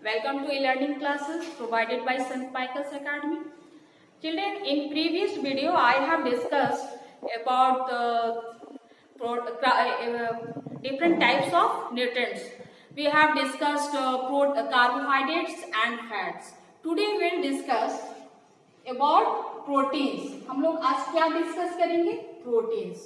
Welcome to e-learning classes provided by St. Michael's Academy. Children, in previous video I have discussed about different types of nutrients. We have discussed carbohydrates and fats. Today we will discuss about proteins. हम लोग आज क्या discuss करेंगे? Proteins.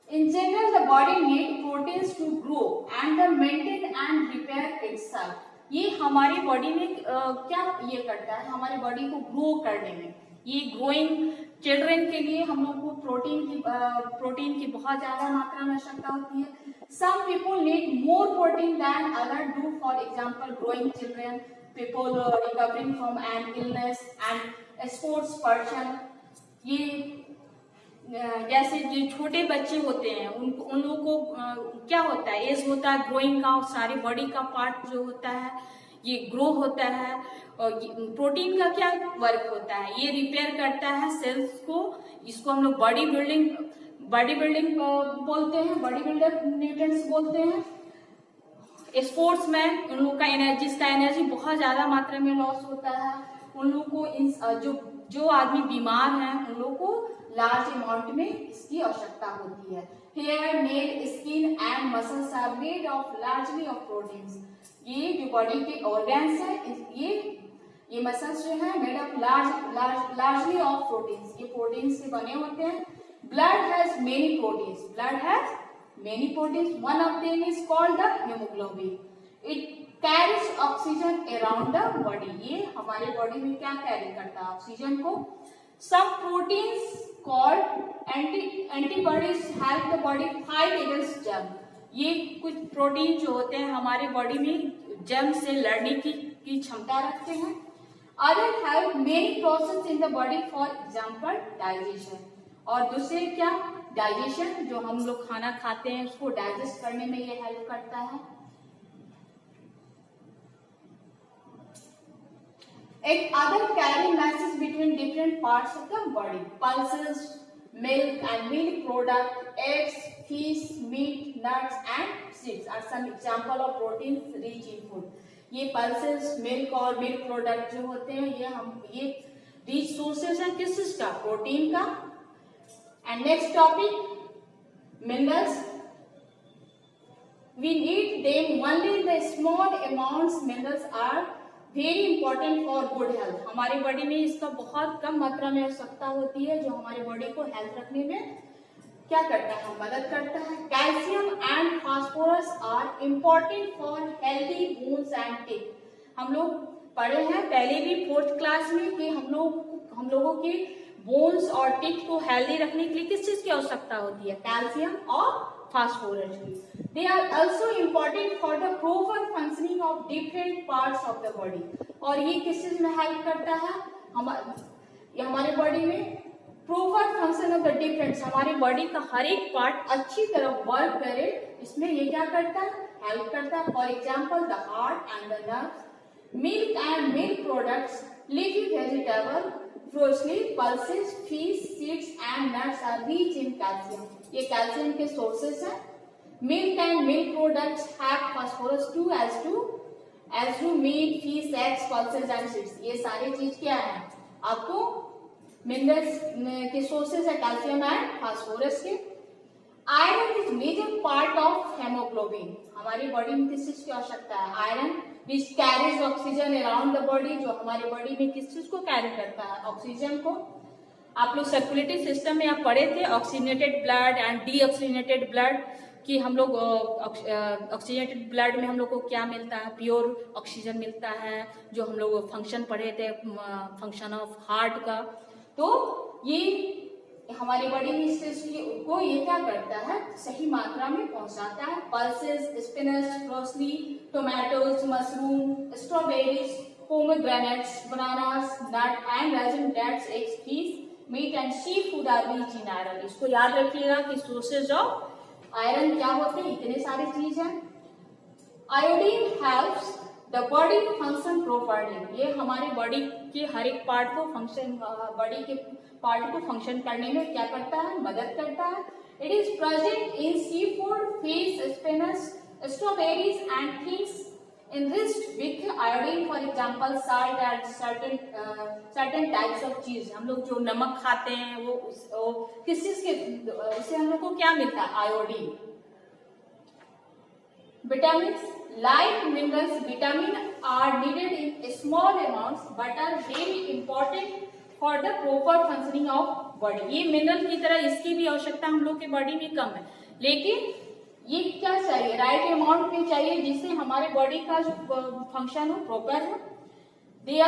In general, the body needs proteins to grow and maintain and repair itself. ये हमारी body में क्या ये करता है? हमारी बॉडी को ग्रो करने में, ये ग्रोइंग चिल्ड्रन के लिए हम लोग को प्रोटीन की बहुत ज्यादा मात्रा में आवश्यकता होती है. Some people need more protein than other do. For example, growing children, people recovering from an illness and sports person. ये जैसे जो छोटे बच्चे होते हैं उन लोगों को क्या होता है, एज होता है ग्रोइंग का, सारी बॉडी का पार्ट जो होता है ये ग्रो होता है. और प्रोटीन का क्या वर्क होता है? ये रिपेयर करता है सेल्स को. इसको हम लोग बॉडी बिल्डिंग बोलते हैं, बॉडी बिल्डर न्यूट्रिएंट्स बोलते हैं. स्पोर्ट्स में उन लोग का एनर्जी बहुत ज्यादा मात्रा में लॉस होता है. उन लोग को जो आदमी बीमार हैं उन लोगों को लार्ज अमाउंट में इसकी आवश्यकता होती है. Hair, nail, skin and muscles are made of largely of proteins. ये जो बॉडी के ऑर्गन्स है, ये मसल्स जो है made of largely of proteins. ये प्रोटीन से बने होते हैं. Blood has many proteins. One of them is called the haemoglobin. It carries oxygen around the body. ये हमारे बॉडी में क्या कैरी करता है? ऑक्सीजन को. Some proteins called antibodies help the body fight against germ. ये कुछ प्रोटीन जो होते हैं हमारे बॉडी में जर्म से लड़ने की क्षमता रखते हैं. Other help many process in the body, for example digestion. और दूसरे क्या? डाइजेशन, जो हम लोग खाना खाते हैं उसको डाइजेस्ट करने में ये हेल्प करता है. It other carry messages between different parts of the body. Pulses, milk and milk product, eggs, fish, meat, nuts and seeds are some example of proteins rich in food. ये pulses, milk और milk product जो होते हैं ये rich sources हैं किस चीज का? प्रोटीन का. And next topic, minerals. We need them only in the small amounts. Minerals are very important for good health. हमारी बॉडी में इसका बहुत कम मात्रा में आवश्यकता होती है जो हमारी बॉडी को हेल्थ रखने में क्या करता है? मदद करता है. Calcium and phosphorus are important for healthy bones and teeth. हम लोग पढ़े हैं पहले भी 4th क्लास में कि हम लोगों के बोन्स और टीथ को हेल्दी रखने के लिए किस चीज की आवश्यकता होती है? कैल्शियम और फास्फोरस की. They are also important for the proper functioning of different parts of the body. और ये किस चीज में हेल्प करता है? हमारे बॉडी में proper function of the different, हमारी बॉडी का हर एक पार्ट अच्छी तरह वर्क करे, इसमें ये क्या करता है? हेल्प करता है. For example the heart and the nerves. Milk and milk products, leafy vegetable, fruits, pulses, fish, seeds and nuts are rich in calcium. ये कैल्शियम के सोर्सेस हैं. Milk and milk products have phosphorus too, as do meat, fish, eggs, pulses and seeds. ये सारी चीज क्या है? आपको minerals के सोर्सेस है कैल्शियम एंड फास्फोरस के. Iron is major part of haemoglobin. हमारी बॉडी में किस चीज की आवश्यकता है? Iron. Which carries oxygen around the body, जो हमारी बॉडी में किस चीज को कैरी करता है? ऑक्सीजन को. आप लोग सर्कुलेटरी सिस्टम में आप पढ़े थे oxygenated blood and deoxygenated blood कि हम लोग ऑक्सीजनेटेड ब्लड में हम लोग को क्या मिलता है? प्योर ऑक्सीजन मिलता है. जो हम लोग फंक्शन पढ़े थे फंक्शन ऑफ हार्ट का, तो ये हमारी बॉडी में इस चीज को ये क्या करता है? सही मात्रा में पहुंचाता है. Pulses, spinach, broccoli, tomatoes, mushroom, strawberries, pomegranates, bananas, nut and raisin, dates, eggs, fish, meat and sea food are rich in iron. इसको याद रखिएगा कि सोर्सेज ऑफ आयरन क्या होते हैं? इतने सारी चीज है. Iodine helps the body function properly. ये हमारे बॉडी के हर एक पार्ट को फंक्शन करने में क्या करता है? मदद करता है. It is present in sea food, fish, spinach, strawberries and things enriched with iodine, for example salt and certain types of cheese. हम लोग जो नमक खाते हैं वो किस चीज के उससे हम लोग को क्या मिलता है? Iodine. Vitamins, like minerals, vitamin are needed in small amounts but are very important for the proper functioning of body. ये मिनरल की तरह इसकी भी आवश्यकता हम लोग के बॉडी में कम है, लेकिन ये क्या चाहिए? राइट अमाउंट में चाहिए जिससे हमारे बॉडी का जो फंक्शन हो प्रॉपर हो. They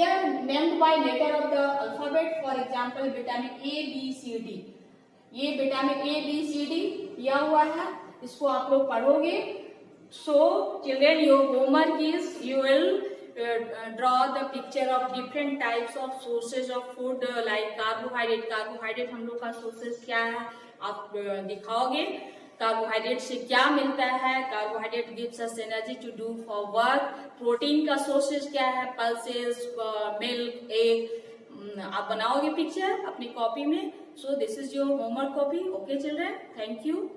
are named by letter of the alphabet. For example, vitamin A, B, C, D. ये vitamin A, B, C, D दिया हुआ है, इसको आप लोग पढ़ोगे. So children, your homework is you will draw the picture of different types of sources of food like carbohydrate. Carbohydrate हम लोग का sources क्या है आप दिखाओगे. कार्बोहाइड्रेट से क्या मिलता है? Carbohydrate gives us energy to do for work. Protein का सोर्सेज क्या है? Pulses, milk, egg. आप बनाओगे पिक्चर अपनी कॉपी में. So this is your homework copy. Okay children, thank you.